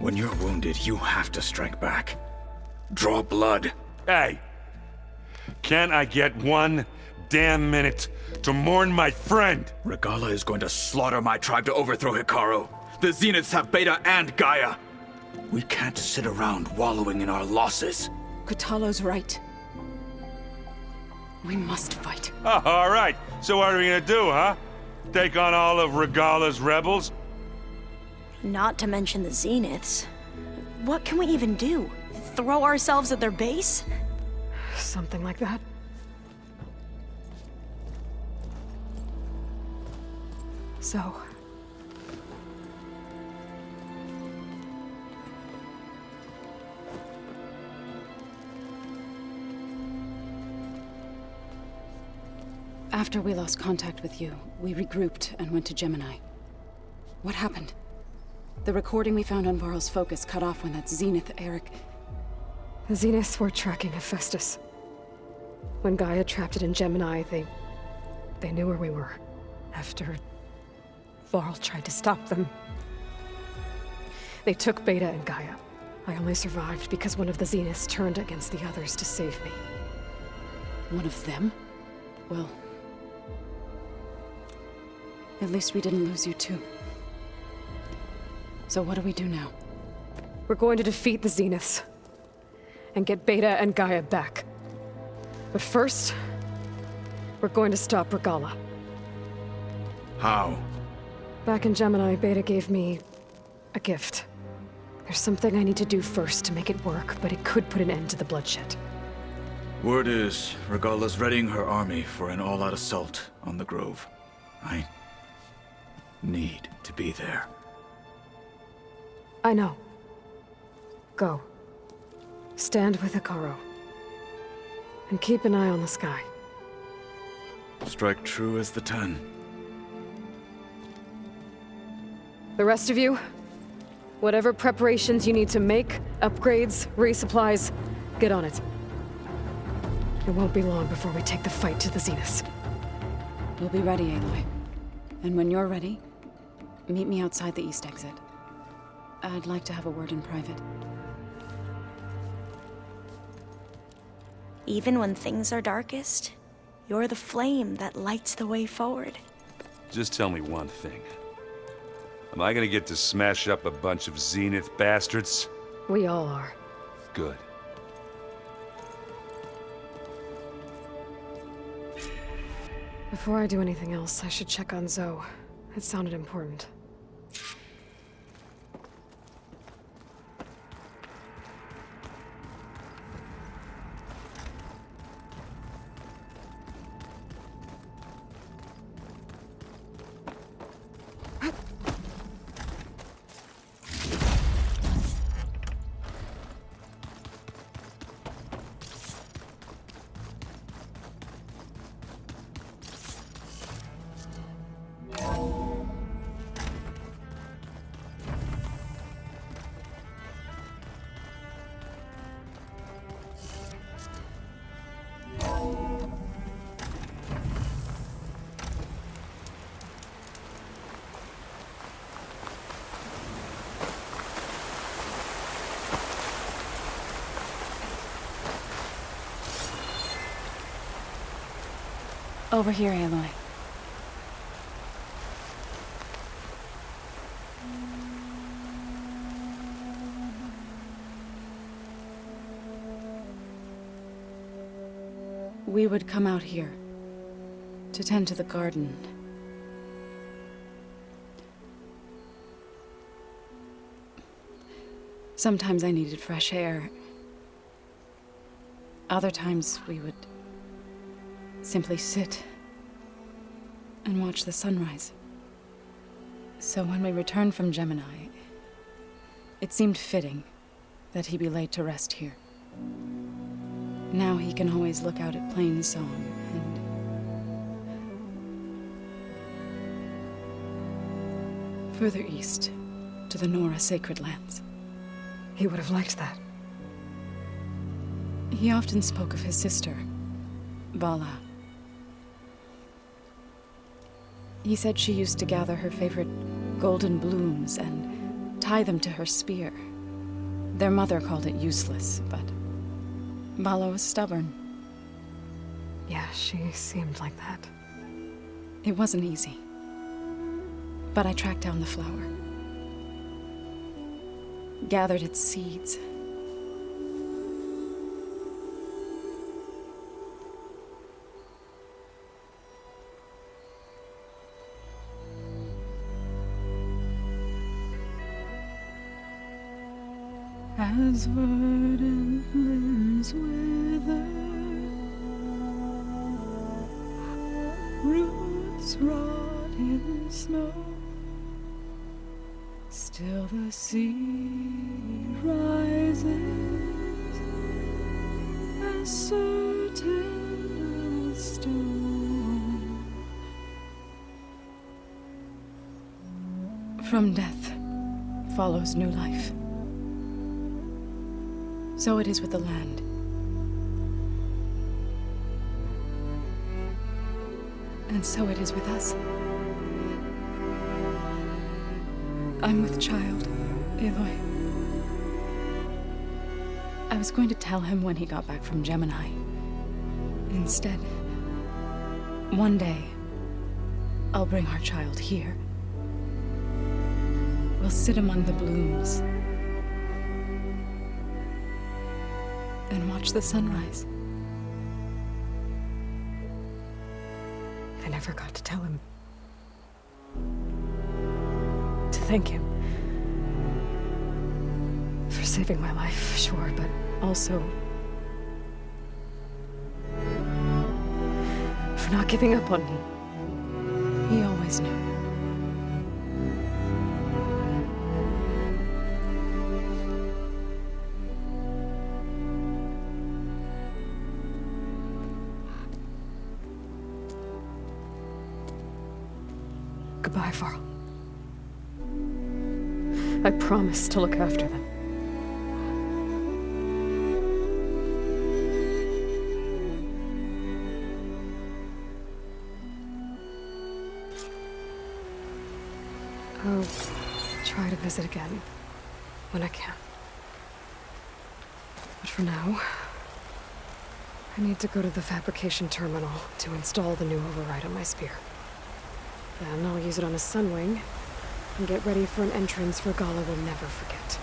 When you're wounded, you have to strike back. Draw blood. Hey! Can't I get one damn minute to mourn my friend? Regalla is going to slaughter my tribe to overthrow Hikaru. The Zeniths have Beta and Gaia. We can't sit around wallowing in our losses. Kotallo's right. We must fight. Oh, all right. So what are we gonna do, huh? Take on all of Regalla's rebels? Not to mention the Zeniths. What can we even do? Throw ourselves at their base? Something like that. So... After we lost contact with you, we regrouped and went to Gemini. What happened? The recording we found on Varl's focus cut off when that Zenith, Eric... The Zeniths were tracking Hephaestus. When Gaia trapped it in Gemini, they knew where we were. After... Varl tried to stop them. They took Beta and Gaia. I only survived because one of the Zeniths turned against the others to save me. One of them? Well... At least we didn't lose you too. So what do we do now? We're going to defeat the Zeniths. And get Beta and Gaia back. But first... we're going to stop Regalla. How? Back in Gemini, Beta gave me... a gift. There's something I need to do first to make it work, but it could put an end to the bloodshed. Word is, Regalla's readying her army for an all-out assault on the Grove. I need to be there. I know. Go. Stand with Hikaru. And keep an eye on the sky. Strike true as the 10. The rest of you, whatever preparations you need to make, upgrades, resupplies, get on it. It won't be long before we take the fight to the Zeniths. We'll be ready, Aloy. And when you're ready, meet me outside the east exit. I'd like to have a word in private. Even when things are darkest, you're the flame that lights the way forward. Just tell me one thing. Am I gonna get to smash up a bunch of Zenith bastards? We all are. Good. Before I do anything else, I should check on Zoe. It sounded important. Over here, Aloy. We would come out here to tend to the garden. Sometimes I needed fresh air. Other times we would simply sit and watch the sunrise. So when we returned from Gemini, it seemed fitting that he be laid to rest here. Now he can always look out at Plain Song and further east to the Nora Sacred Lands. He would have liked that. He often spoke of his sister, Vala. He said she used to gather her favorite golden blooms and tie them to her spear Their mother called it useless, but Vala was stubborn. Yeah, she seemed like that. It wasn't easy. But I tracked down the flower. Gathered its seeds. As verdant limbs wither, roots rot in snow, still the sea rises, as certain as stone. From death follows new life. So it is with the land. And so it is with us. I'm with child, Aloy. I was going to tell him when he got back from Gemini. Instead, one day, I'll bring our child here. We'll sit among the blooms and watch the sunrise. I never got to tell him. To thank him. For saving my life, sure, but also for not giving up on me. He always knew. Goodbye, Varl. I promise to look after them. I'll try to visit again when I can. But for now, I need to go to the fabrication terminal to install the new override on my spear. Then I'll use it on a sunwing and get ready for an entrance Regalla will never forget.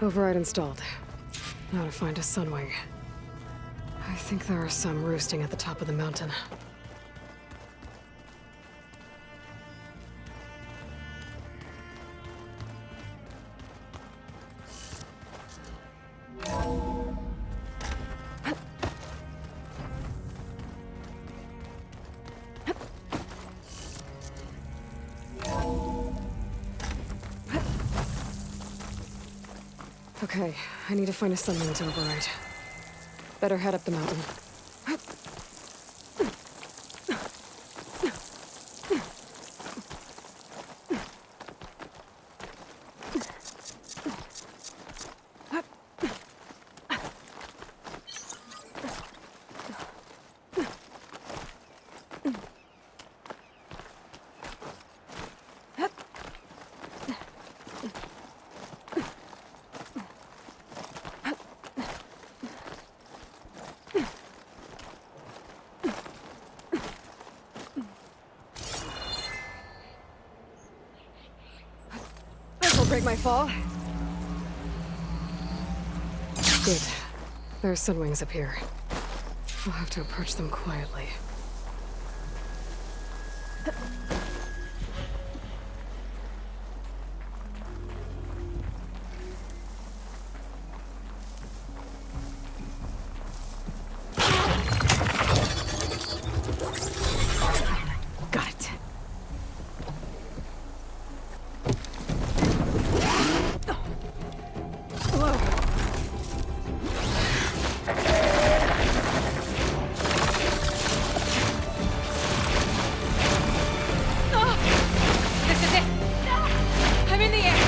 Override installed. Now to find a sunwing. I think there are some roosting at the top of the mountain. Okay, I need to find a sunwing to override. Better head up the mountain. break my fall? Good. There are sunwings up here. I'll have to approach them quietly. Got it. Hello. This is it! I'm in the air!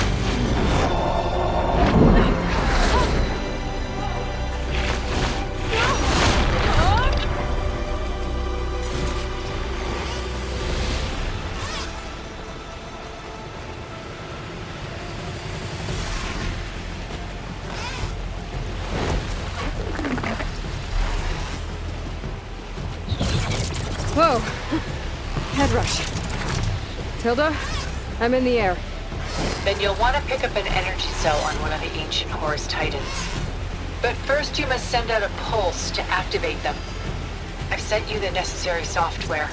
Whoa! Head rush. Tilda, I'm in the air. Then you'll want to pick up an energy cell on one of the ancient Horus Titans. But first you must send out a pulse to activate them. I've sent you the necessary software.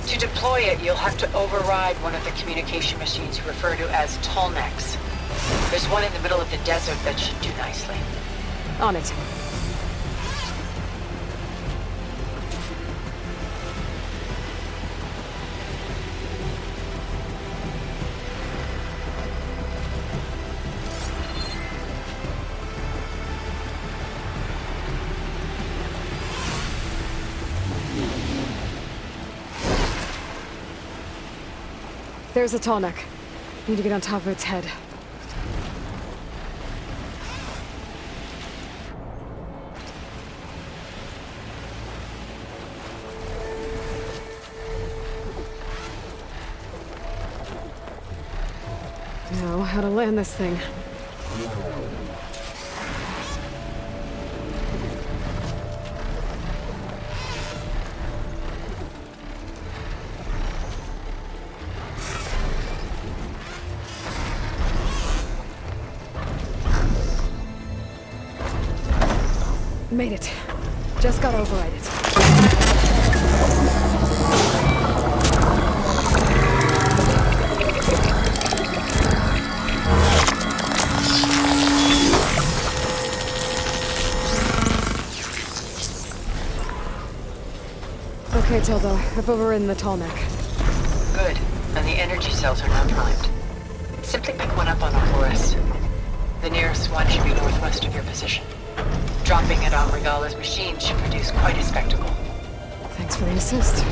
To deploy it, you'll have to override one of the communication machines you refer to as Tallnecks. There's one in the middle of the desert that should do nicely. On it. There's a tall neck. Need to get on top of its head. Now, how to land this thing. Made it. Just gotta override it. Okay, Tilda. I've overridden the tall neck. Good. And the energy cells are now primed. Simply pick one up on a Horus. The nearest one should be northwest of your position. Dropping it on Regalla's machine should produce quite a spectacle. Thanks for the assist.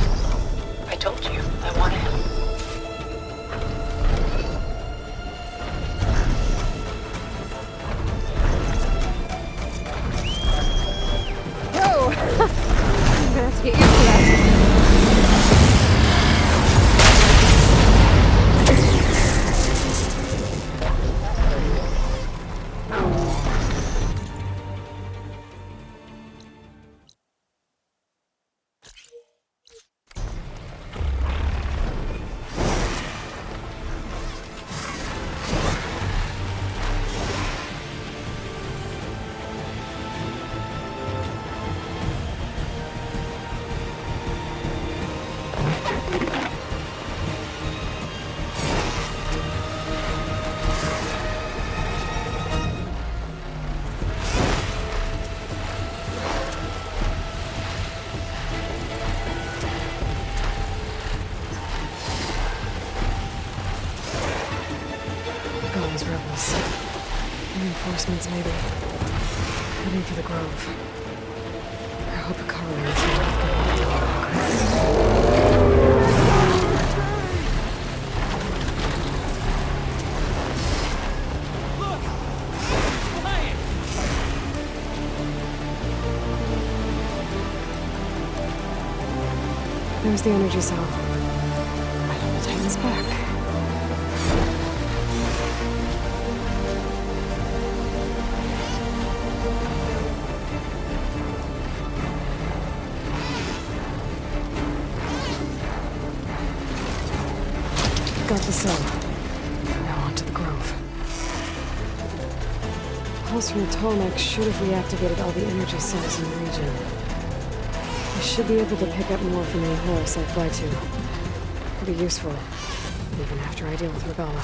I told you, I want to help. Whoa! I'm gonna have to get used to that. Those rebels. Reinforcements, maybe. Heading for the Grove. I hope a coroner is There's the energy cell. I hope the Titan's back. Got the cell. Now on to the Grove. pulse from the Tolmec should have reactivated all the energy cells in the region. I should be able to pick up more from any Horus I fly to. It'll be useful, even after I deal with Regalla.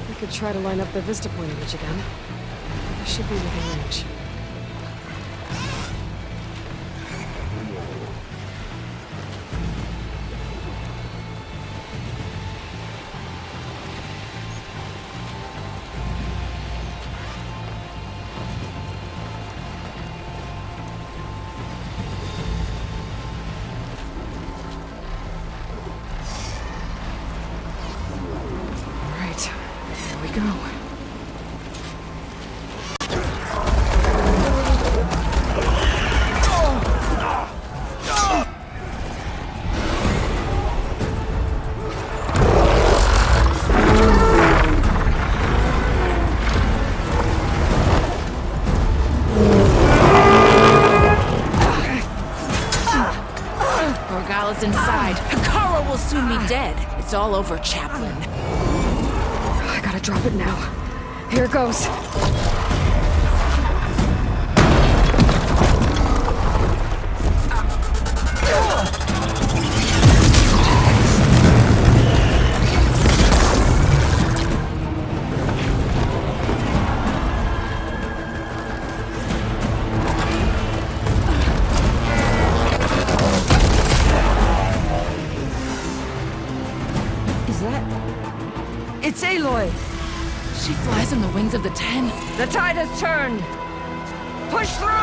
I could try to line up the Vista Point image again. I should be within range. Go. Regalla's inside. Hikaru will soon be dead. It's all over, Chaplain. I gotta drop it now. Here goes. Is that... It's Aloy! She flies on the wings of the Ten. The tide has turned! Push through!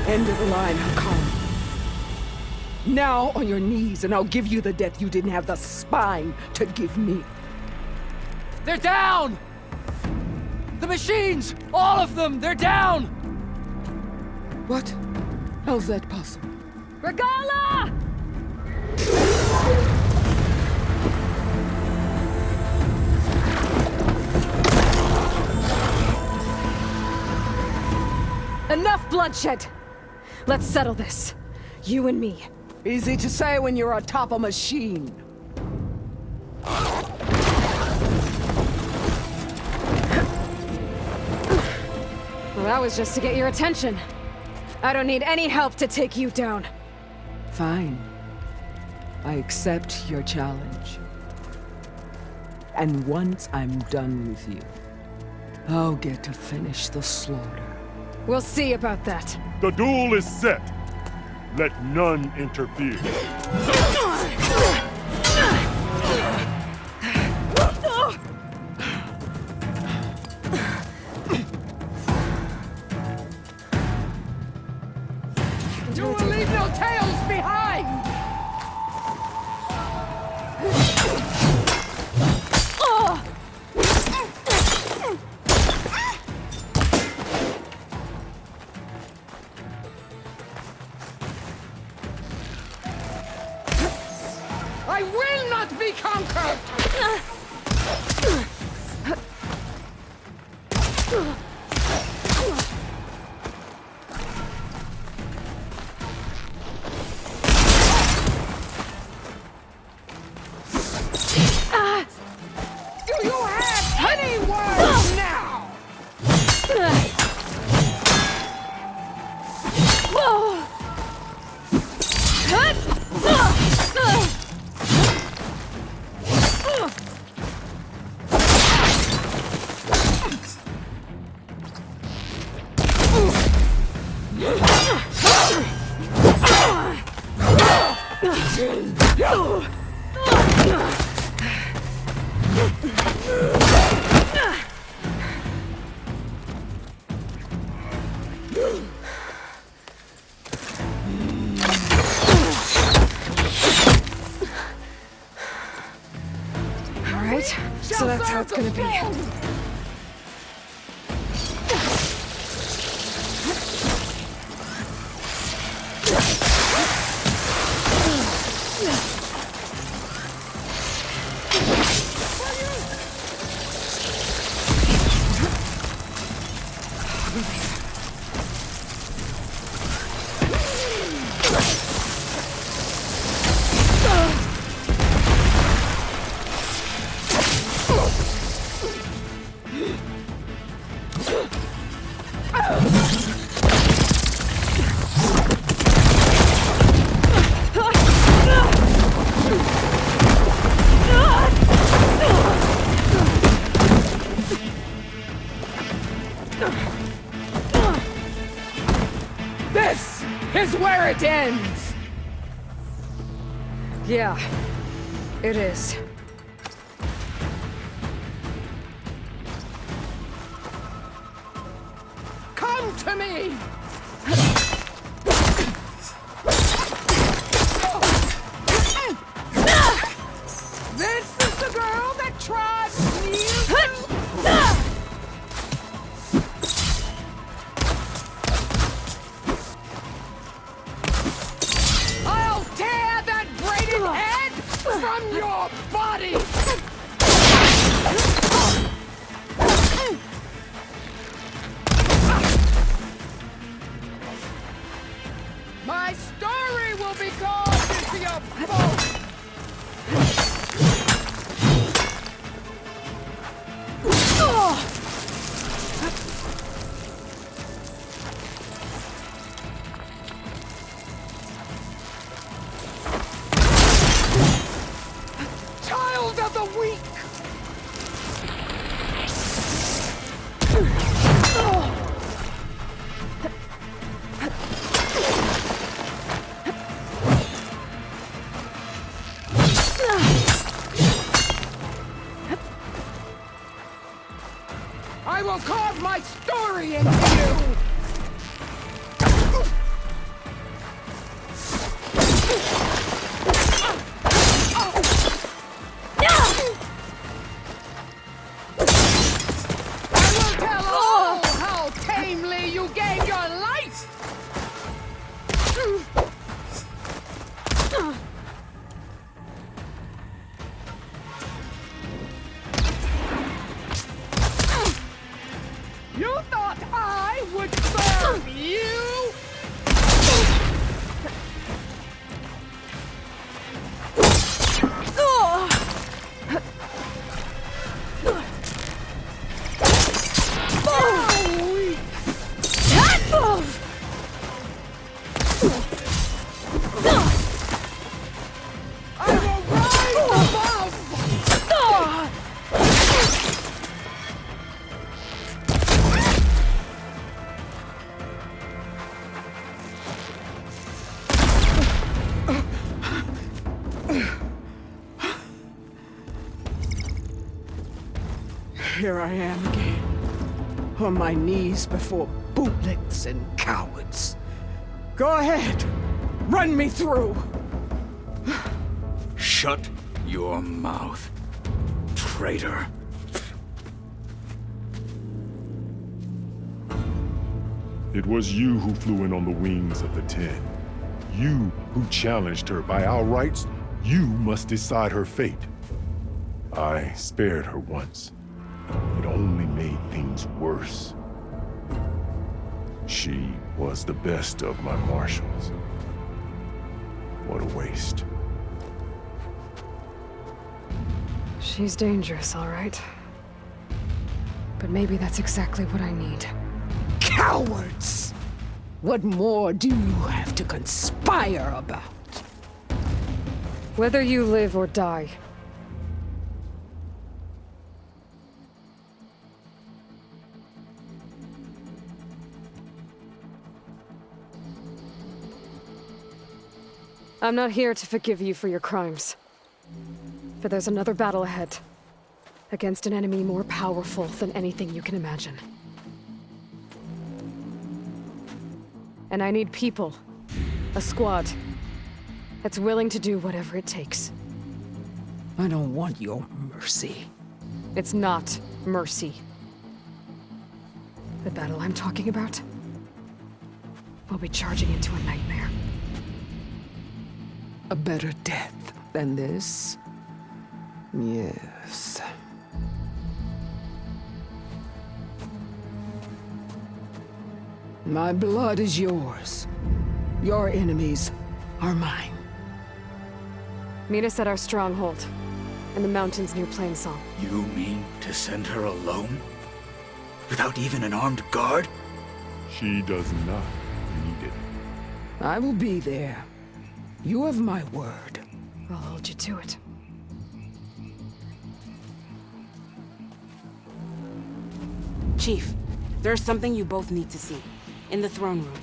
End of the line, Hikaru. Now on your knees, and I'll give you the death you didn't have the spine to give me. They're down! The machines! All of them! They're down! What? How's that possible? Regalla! Enough bloodshed! Let's settle this. You and me. Easy to say when you're atop a machine. Well, that was just to get your attention. I don't need any help to take you down. Fine. I accept your challenge. And once I'm done with you, I'll get to finish the slaughter. We'll see about that. The duel is set. Let none interfere. You will leave no tails behind! I will not be conquered! Do you have any words now? Alright, so that's how it's gonna be. This is where it ends! Yeah, it is. Come to me! This is the girl that tried you! I'll tear that braided head from your body! My story will be carved into your bones! Child of the weak! I will carve my story into you! I will tell all how tamely you gave your life! You thought I would serve you? I will rise above! Here I am again, on my knees before bootlicks and cowards. Go ahead, run me through. Shut your mouth, traitor. It was you who flew in on the wings of the 10. You who challenged her by our rights. You must decide her fate. I spared her once. It only made things worse. She was the best of my marshals. What a waste. She's dangerous, all right. But maybe that's exactly what I need. Cowards! What more do you have to conspire about? Whether you live or die. I'm not here to forgive you for your crimes. But there's another battle ahead. Against an enemy more powerful than anything you can imagine. And I need people. A squad. That's willing to do whatever it takes. I don't want your mercy. It's not mercy. The battle I'm talking about will be charging into a nightmare. A better death than this? Yes. My blood is yours. Your enemies are mine. Meet us at our stronghold, in the mountains near Plainsong. You mean to send her alone? Without even an armed guard? She does not need it. I will be there. You have my word. I'll hold you to it. Chief, there's something you both need to see. In the throne room.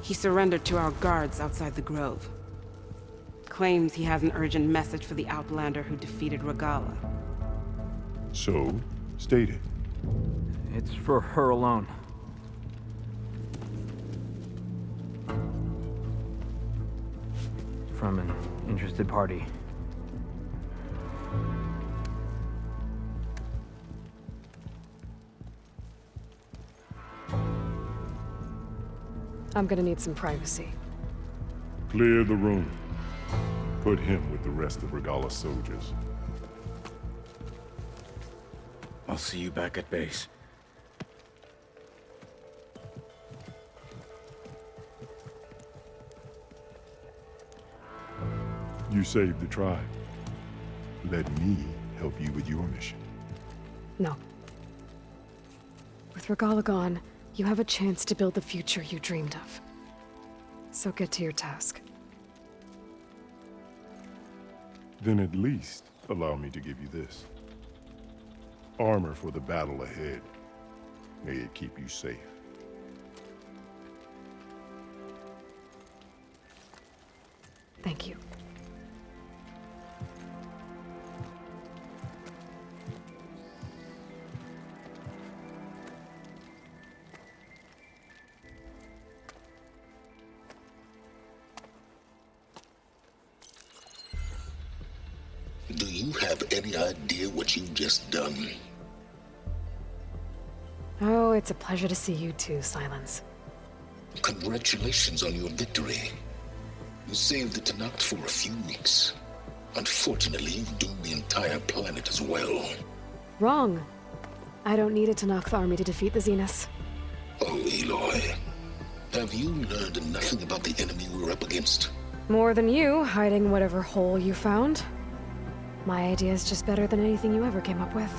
He surrendered to our guards outside the grove. Claims he has an urgent message for the Outlander who defeated Regalla. So, state it. It's for her alone. From an interested party. I'm gonna need some privacy. Clear the room. Put him with the rest of Regalla's soldiers. I'll see you back at base. You saved the tribe. Let me help you with your mission. No. With Regalla gone, you have a chance to build the future you dreamed of. So get to your task. Then at least allow me to give you this. Armor for the battle ahead. May it keep you safe. Thank you. Do you have any idea what you've just done? Oh, it's a pleasure to see you too, Silence. Congratulations on your victory. You saved the Tenakth for a few weeks. Unfortunately, you've doomed the entire planet as well. Wrong. I don't need a Tenakth army to defeat the Zeniths. Oh, Aloy. Have you learned nothing about the enemy we're up against? More than you, hiding whatever hole you found. My idea is just better than anything you ever came up with.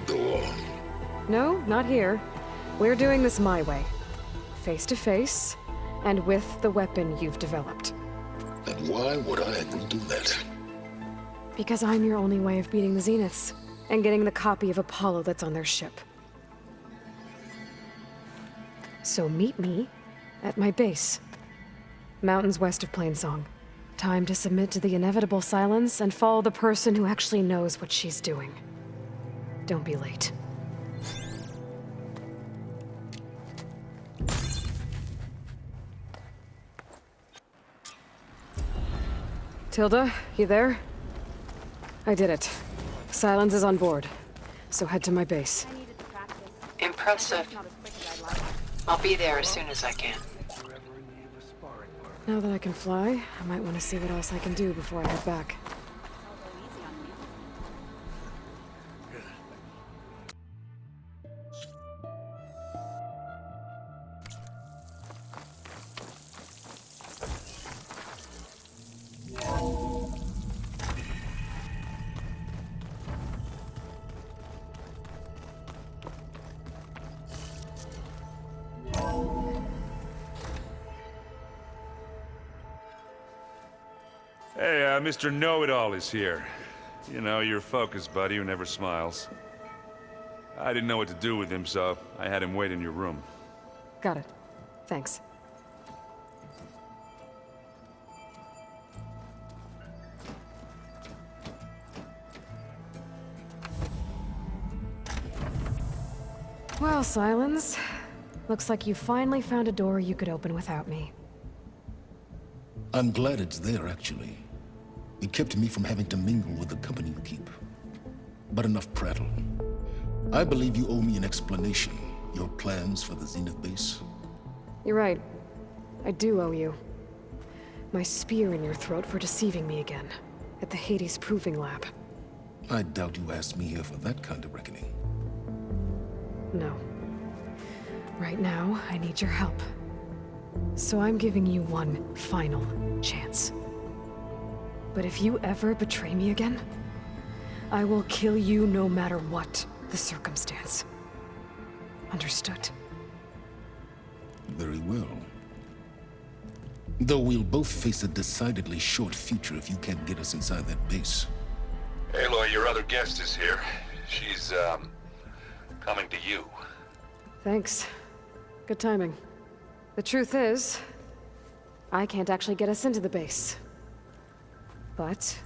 Go on. No, not here. We're doing this my way. Face to face, and with the weapon you've developed. And why would I agree to that? Because I'm your only way of beating the Zeniths, and getting the copy of Apollo that's on their ship. So meet me at my base. Mountains west of Plainsong. Time to submit to the inevitable silence and follow the person who actually knows what she's doing. Don't be late. Tilda, you there? I did it. Silence is on board. So head to my base. Impressive. I'll be there as soon as I can. Now that I can fly, I might want to see what else I can do before I head back. Hey, Mr. Know-It-All is here. You know, your focus buddy who never smiles. I didn't know what to do with him, so I had him wait in your room. Got it. Thanks. Well, Silence. Looks like you finally found a door you could open without me. I'm glad it's there, actually. It kept me from having to mingle with the company you keep. But enough prattle. I believe you owe me an explanation. Your plans for the Zenith base? You're right. I do owe you. My spear in your throat for deceiving me again. At the Hades Proving Lab. I doubt you asked me here for that kind of reckoning. No. Right now, I need your help. So I'm giving you one final chance. But if you ever betray me again, I will kill you no matter what the circumstance. Understood? Very well. Though we'll both face a decidedly short future if you can't get us inside that base. Aloy, your other guest is here. She's, coming to you. Thanks. Good timing. The truth is, I can't actually get us into the base. But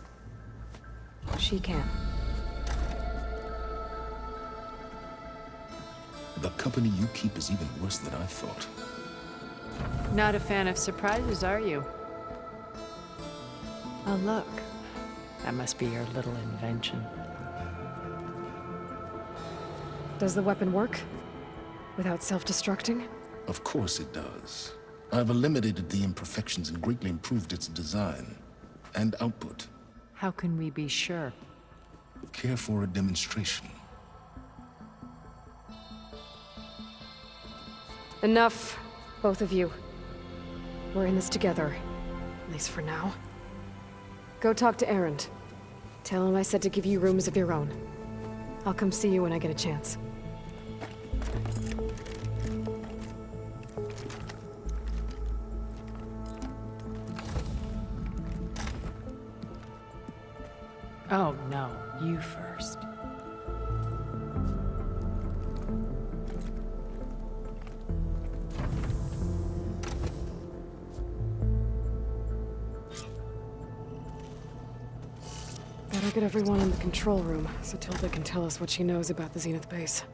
she can. The company you keep is even worse than I thought. Not a fan of surprises, are you? Oh, look. That must be your little invention. Does the weapon work? Without self-destructing? Of course it does. I've eliminated the imperfections and greatly improved its design and output. How can we be sure? Care for a demonstration? Enough, both of you. We're in this together, at least for now. Go talk to Erend. Tell him I said to give you rooms of your own. I'll come see you when I get a chance. Oh, no. You first. Better get everyone in the control room, so Tilda can tell us what she knows about the Zenith base.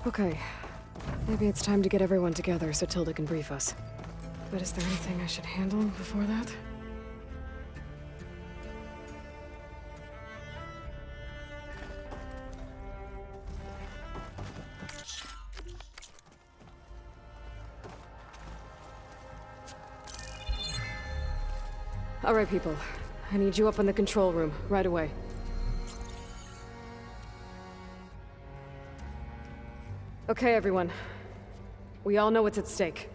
Okay. Maybe it's time to get everyone together so Tilda can brief us. But is there anything I should handle before that? All right, people. I need you up in the control room, right away. Okay, everyone. We all know what's at stake.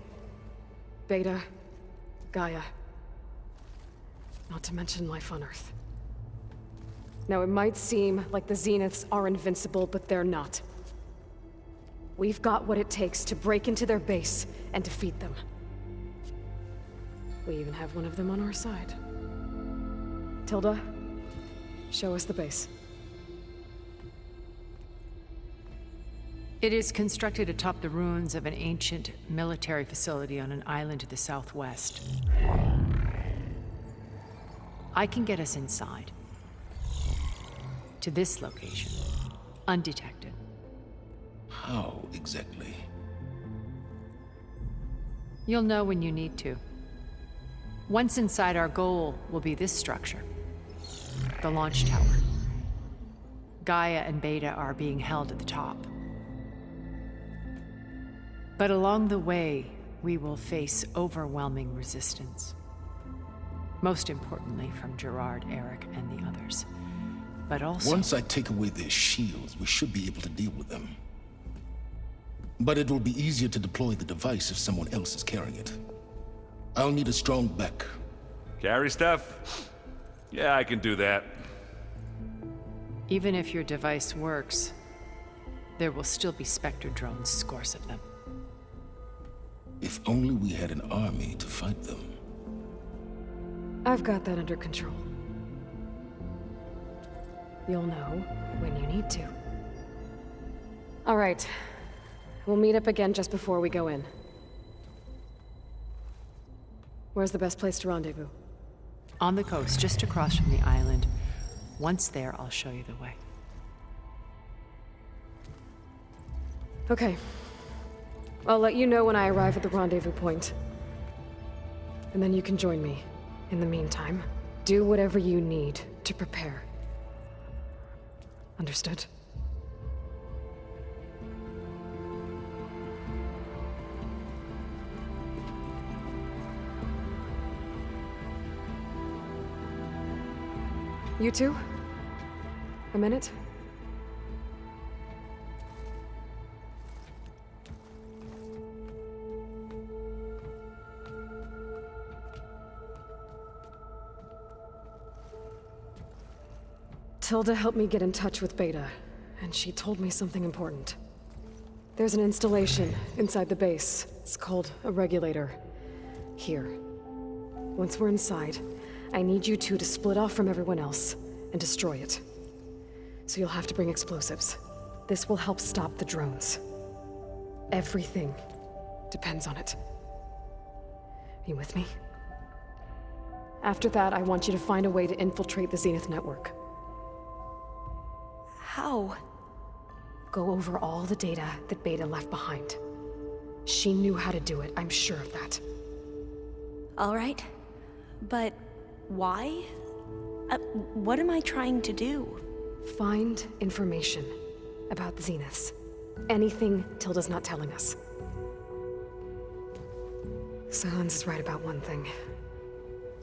Beta, Gaia. Not to mention life on Earth. Now, it might seem like the Zeniths are invincible, but they're not. We've got what it takes to break into their base and defeat them. We even have one of them on our side. Tilda, show us the base. It is constructed atop the ruins of an ancient military facility on an island to the southwest. I can get us inside. To this location. Undetected. How exactly? You'll know when you need to. Once inside, our goal will be this structure. The launch tower. Gaia and Beta are being held at the top. But along the way, we will face overwhelming resistance. Most importantly from Gerard, Eric, and the others. But also... Once I take away their shields, we should be able to deal with them. But it will be easier to deploy the device if someone else is carrying it. I'll need a strong back. Carry stuff? Yeah, I can do that. Even if your device works, there will still be Spectre drones, scores of them. If only we had an army to fight them. I've got that under control. You'll know when you need to. All right. We'll meet up again just before we go in. Where's the best place to rendezvous? On the coast, just across from the island. Once there, I'll show you the way. Okay. I'll let you know when I arrive at the rendezvous point. And then you can join me. In the meantime, do whatever you need to prepare. Understood? You two? A minute? Tilda helped me get in touch with Beta, and she told me something important. There's an installation inside the base. It's called a regulator. Here. Once we're inside, I need you two to split off from everyone else and destroy it. So you'll have to bring explosives. This will help stop the drones. Everything depends on it. Are you with me? After that, I want you to find a way to infiltrate the Zenith network. How? Go over all the data that Beta left behind. She knew how to do it, I'm sure of that. All right. But why? What am I trying to do? Find information about the Zeniths. Anything Tilda's not telling us. Silence is right about one thing.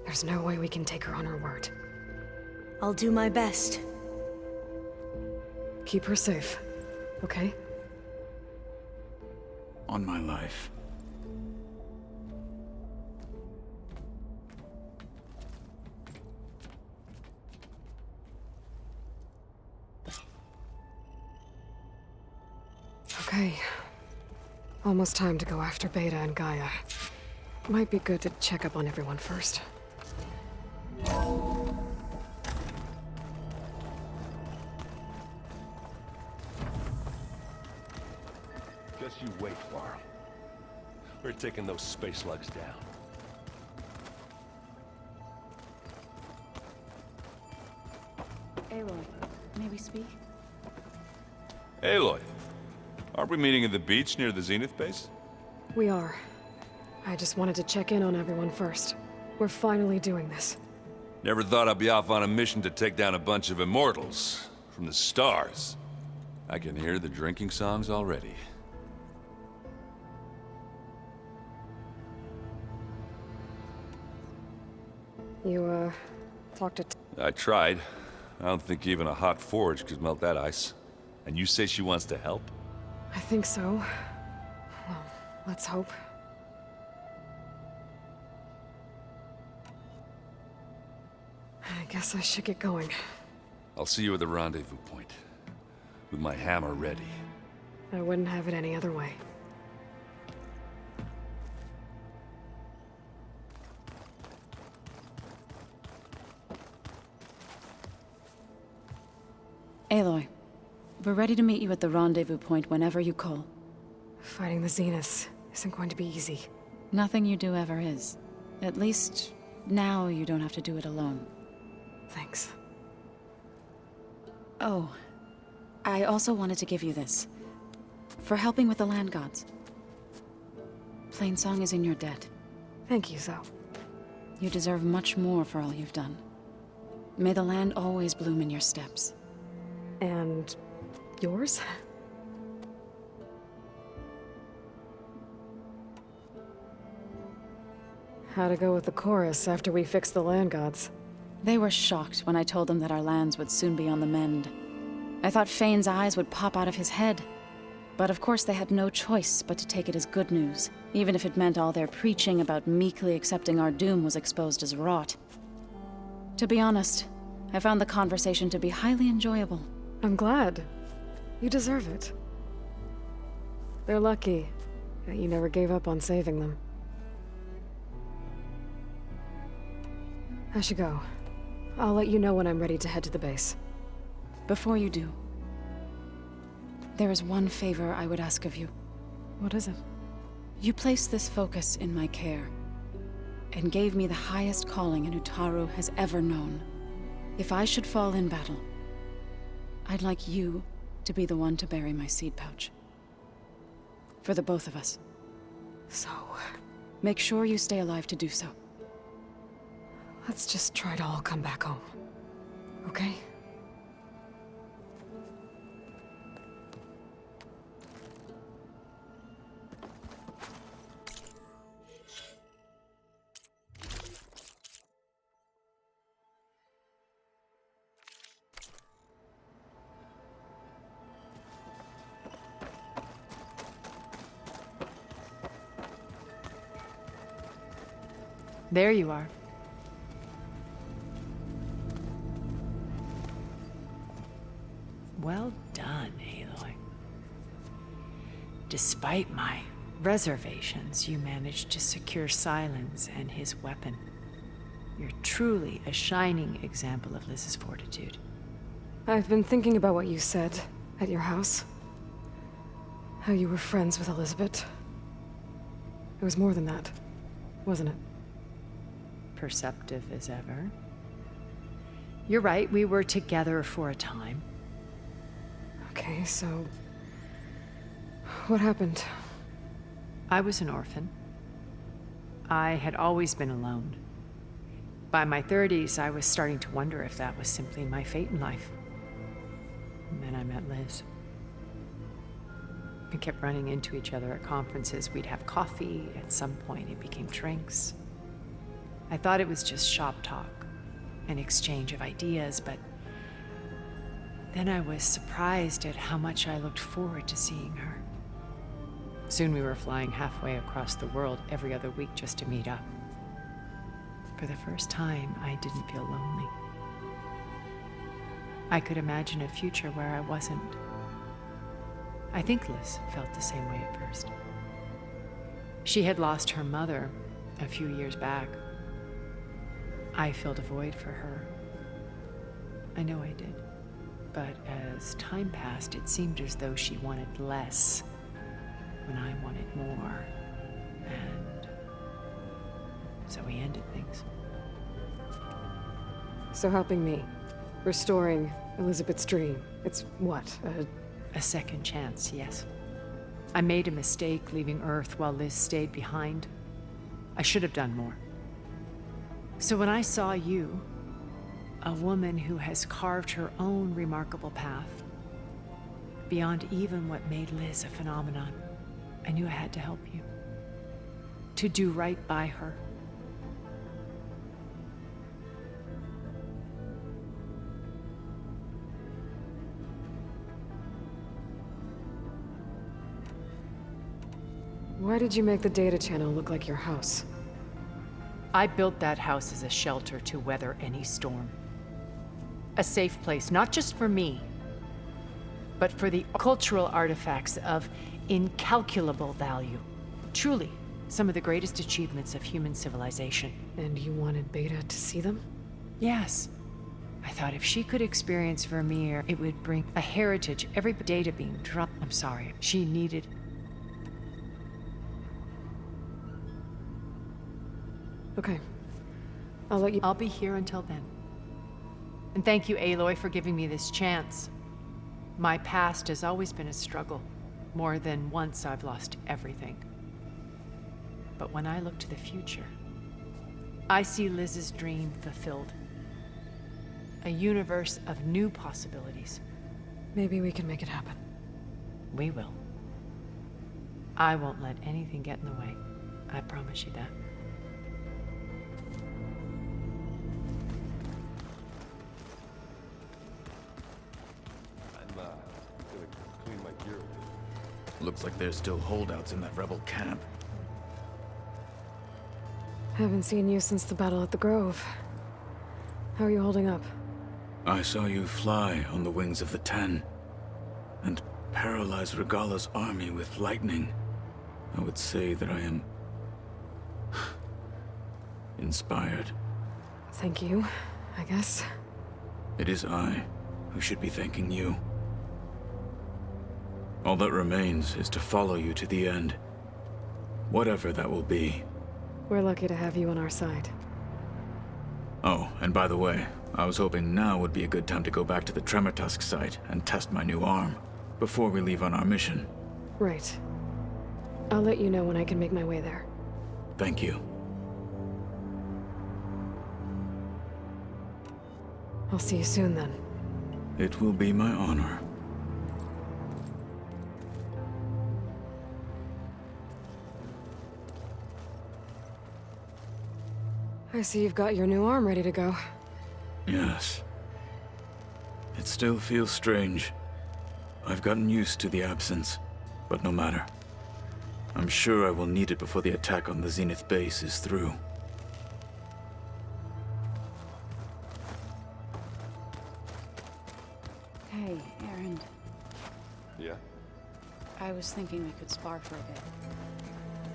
There's no way we can take her on her word. I'll do my best. Keep her safe, okay? On my life. Okay. Almost time to go after Beta and Gaia. Might be good to check up on everyone first. Guess you wait for 'em. We're taking those space slugs down. Aloy, may we speak? Aloy, aren't we meeting at the beach near the Zenith base? We are. I just wanted to check in on everyone first. We're finally doing this. Never thought I'd be off on a mission to take down a bunch of immortals from the stars. I can hear the drinking songs already. You, talked to... I tried. I don't think even a hot forge could melt that ice. And you say she wants to help? I think so. Well, let's hope. I guess I should get going. I'll see you at the rendezvous point. With my hammer ready. I wouldn't have it any other way. Aloy, we're ready to meet you at the rendezvous point whenever you call. Fighting the Zeniths isn't going to be easy. Nothing you do ever is. At least, now you don't have to do it alone. Thanks. Oh, I also wanted to give you this. For helping with the land gods. Plainsong is in your debt. Thank you, Zoe. You deserve much more for all you've done. May the land always bloom in your steps. And yours? How'd it go with the chorus after we fixed the land gods? They were shocked when I told them that our lands would soon be on the mend. I thought Fane's eyes would pop out of his head. But of course they had no choice but to take it as good news, even if it meant all their preaching about meekly accepting our doom was exposed as rot. To be honest, I found the conversation to be highly enjoyable. I'm glad. You deserve it. They're lucky that you never gave up on saving them. I should go. I'll let you know when I'm ready to head to the base. Before you do, there is one favor I would ask of you. What is it? You placed this focus in my care, and gave me the highest calling an Utaru has ever known. If I should fall in battle, I'd like you to be the one to bury my seed pouch. For the both of us. So, make sure you stay alive to do so. let's just try to all come back home. Okay? There you are. Well done, Aloy. Despite my reservations, you managed to secure Silence and his weapon. You're truly a shining example of Liz's fortitude. I've been thinking about what you said at your house. How you were friends with Elizabeth. It was more than that, wasn't it? Perceptive as ever. You're right, we were together for a time. Okay, so... what happened? I was an orphan. I had always been alone. By my 30s, I was starting to wonder if that was simply my fate in life. And then I met Liz. We kept running into each other at conferences. We'd have coffee. At some point, it became drinks. I thought it was just shop talk, an exchange of ideas, but then I was surprised at how much I looked forward to seeing her. Soon we were flying halfway across the world every other week just to meet up. For the first time, I didn't feel lonely. I could imagine a future where I wasn't. I think Liz felt the same way at first. She had lost her mother a few years back. I filled a void for her. I know I did. But as time passed, it seemed as though she wanted less when I wanted more. And so we ended things. So helping me, restoring Elizabeth's dream, it's what, a second chance, yes. I made a mistake leaving Earth while Liz stayed behind. I should have done more. So when I saw you, a woman who has carved her own remarkable path, beyond even what made Liz a phenomenon, I knew I had to help you. To do right by her. Why did you make the data channel look like your house? I built that house as a shelter to weather any storm. A safe place, not just for me, but for the cultural artifacts of incalculable value. Truly, some of the greatest achievements of human civilization. And you wanted Beta to see them? Yes. I thought if she could experience Vermeer, it would bring a heritage, every data being dropped. I'm sorry, she needed... Okay. I'll let you... I'll be here until then. And thank you, Aloy, for giving me this chance. My past has always been a struggle. More than once I've lost everything. But when I look to the future, I see Liz's dream fulfilled. A universe of new possibilities. Maybe we can make it happen. We will. I won't let anything get in the way. I promise you that. I'm gonna clean my gear a bit. Looks like there's still holdouts in that rebel camp. Haven't seen you since the battle at the Grove. How are you holding up? I saw you fly on the wings of the Ten, and paralyze Regalla's army with lightning. I would say that I am inspired. Thank you, I guess. It is I who should be thanking you. All that remains is to follow you to the end. Whatever that will be. We're lucky to have you on our side. Oh, and by the way, I was hoping now would be a good time to go back to the Tremortusk site and test my new arm, before we leave on our mission. Right. I'll let you know when I can make my way there. Thank you. I'll see you soon then. It will be my honor. I see you've got your new arm ready to go. Yes. It still feels strange. I've gotten used to the absence, but no matter. I'm sure I will need it before the attack on the Zenith base is through. Hey, Aaron. Yeah? I was thinking we could spar for a bit.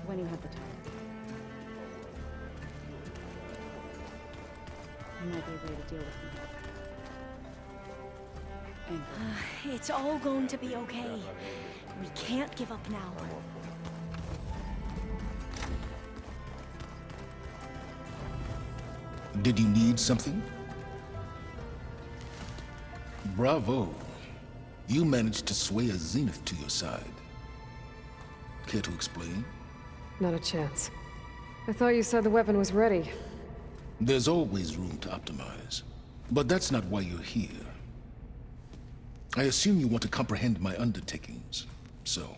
When you have the time. Might be a way to deal with me. It's all going to be okay. We can't give up now. Did you need something? Bravo. You managed to sway a Zenith to your side. Care to explain? Not a chance. I thought you said the weapon was ready. There's always room to optimize. But that's not why you're here. I assume you want to comprehend my undertakings. So,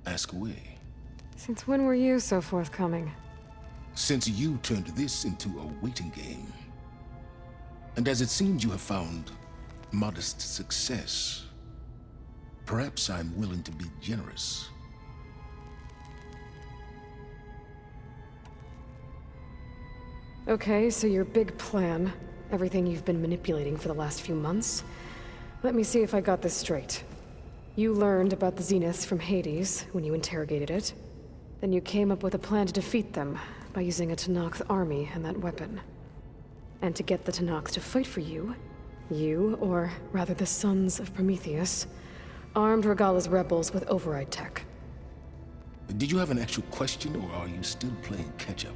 ask away. Since when were you so forthcoming? Since you turned this into a waiting game. And as it seems you have found modest success, perhaps I'm willing to be generous. Okay, so your big plan, everything you've been manipulating for the last few months. Let me see if I got this straight. You learned about the Zeniths from Hades when you interrogated it. Then you came up with a plan to defeat them by using a Tenakth army and that weapon. And to get the Tenakth to fight for you, or rather the Sons of Prometheus, armed Regalla's rebels with override tech. Did you have an actual question, or are you still playing catch-up?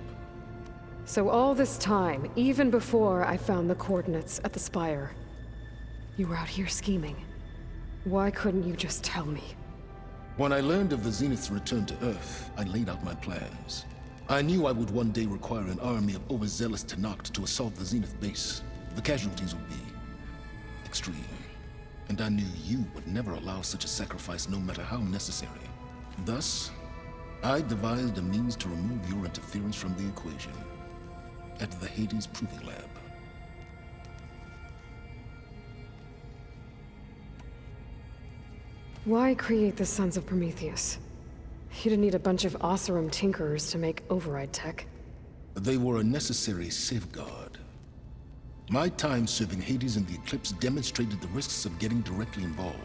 So all this time, even before I found the coordinates at the Spire, you were out here scheming. Why couldn't you just tell me? When I learned of the Zenith's return to Earth, I laid out my plans. I knew I would one day require an army of overzealous Tenakth to assault the Zenith base. The casualties would be extreme. And I knew you would never allow such a sacrifice, no matter how necessary. Thus, I devised a means to remove your interference from the equation. At the Hades Proving Lab. Why create the Sons of Prometheus? You didn't need a bunch of Oseram tinkerers to make override tech. They were a necessary safeguard. My time serving Hades and the Eclipse demonstrated the risks of getting directly involved.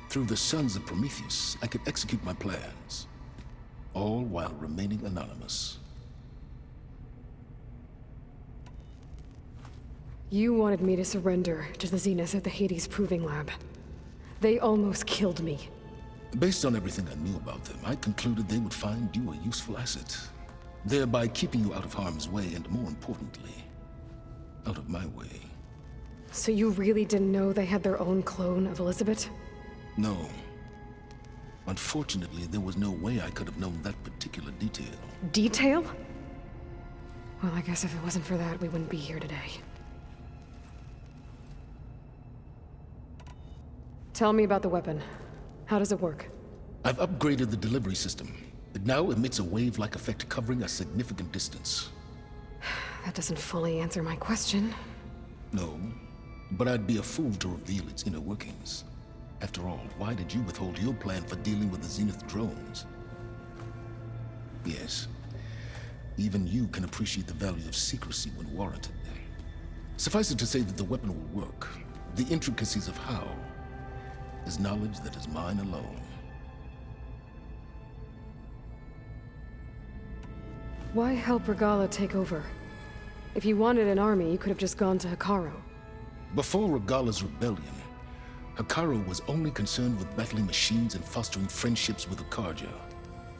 Through the Sons of Prometheus, I could execute my plans, all while remaining anonymous. You wanted me to surrender to the Zeniths at the Hades Proving Lab. They almost killed me. Based on everything I knew about them, I concluded they would find you a useful asset, thereby keeping you out of harm's way and, more importantly, out of my way. So you really didn't know they had their own clone of Elizabeth? No. Unfortunately, there was no way I could have known that particular detail. Detail? Well, I guess if it wasn't for that, we wouldn't be here today. Tell me about the weapon. How does it work? I've upgraded the delivery system. It now emits a wave-like effect covering a significant distance. That doesn't fully answer my question. No, but I'd be a fool to reveal its inner workings. After all, why did you withhold your plan for dealing with the Zenith drones? Yes, even you can appreciate the value of secrecy when warranted. Suffice it to say that the weapon will work. The intricacies of how is knowledge that is mine alone. Why help Regalla take over? If you wanted an army, you could have just gone to Hikaru. Before Regalla's rebellion, Hikaru was only concerned with battling machines and fostering friendships with Akarja.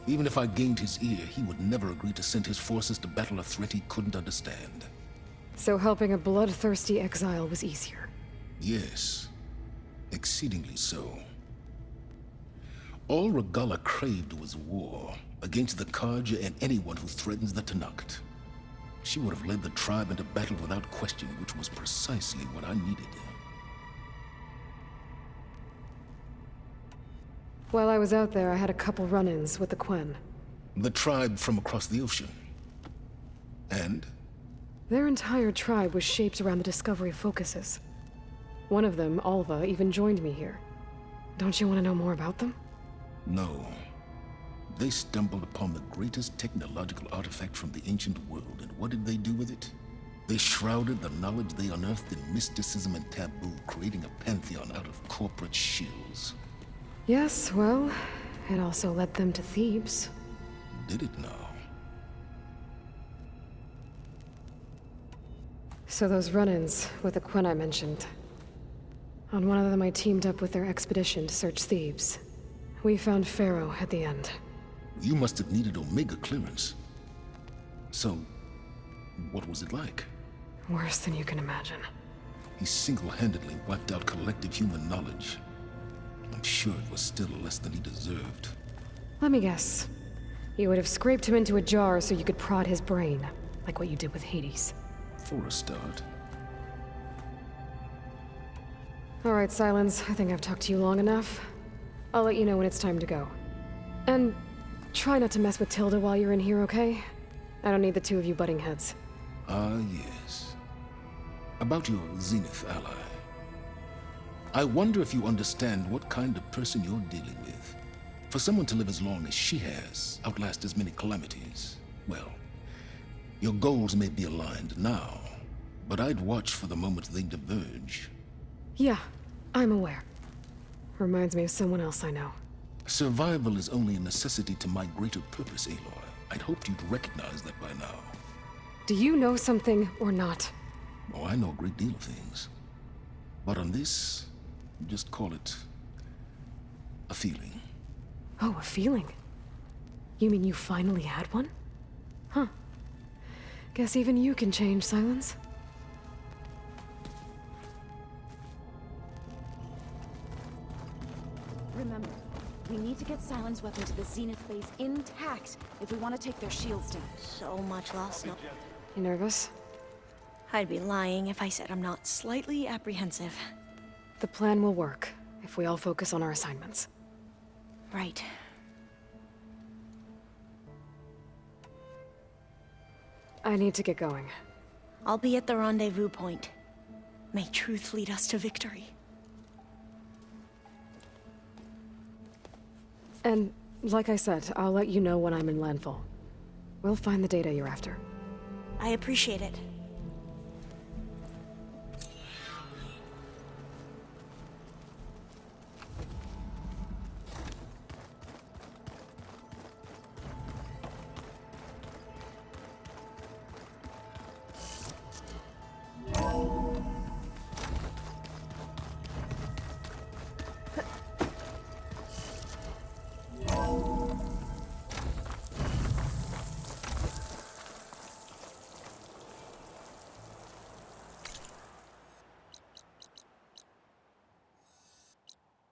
Even if I gained his ear, he would never agree to send his forces to battle a threat he couldn't understand. So helping a bloodthirsty exile was easier? Yes, exceedingly so. All Regalla craved was war, against the Karja and anyone who threatens the Tenakt. She would have led the tribe into battle without question, which was precisely what I needed. While I was out there, I had a couple run-ins with the Quen. The tribe from across the ocean. And? Their entire tribe was shaped around the discovery of focuses. One of them, Alva, even joined me here. Don't you want to know more about them? No. They stumbled upon the greatest technological artifact from the ancient world, and what did they do with it? They shrouded the knowledge they unearthed in mysticism and taboo, creating a pantheon out of corporate shills. Yes, well, it also led them to Thebes. Did it now? So those run-ins with the Quen I mentioned. On one of them I teamed up with their expedition to search Thebes. We found Pharaoh at the end. You must have needed Omega clearance. So, what was it like? Worse than you can imagine. He single-handedly wiped out collective human knowledge. I'm sure it was still less than he deserved. Let me guess. You would have scraped him into a jar so you could prod his brain, like what you did with Hades. For a start. All right, Silence. I think I've talked to you long enough. I'll let you know when it's time to go. And try not to mess with Tilda while you're in here, okay? I don't need the two of you butting heads. Ah, yes. About your Zenith ally. I wonder if you understand what kind of person you're dealing with. For someone to live as long as she has, outlast as many calamities, well, your goals may be aligned now, but I'd watch for the moment they diverge. Yeah, I'm aware. Reminds me of someone else I know. Survival is only a necessity to my greater purpose, Aloy. I'd hoped you'd recognize that by now. Do you know something or not? Oh, I know a great deal of things. But on this, just call it a feeling. Oh, a feeling? You mean you finally had one? Huh. Guess even you can change, Silence. Remember, we need to get Silence weapon to the Zenith base intact if we want to take their shields down. So much lost. No. You nervous? I'd be lying if I said I'm not slightly apprehensive. The plan will work if we all focus on our assignments. Right. I need to get going. I'll be at the rendezvous point. May truth lead us to victory. And, like I said, I'll let you know when I'm in landfall. We'll find the data you're after. I appreciate it.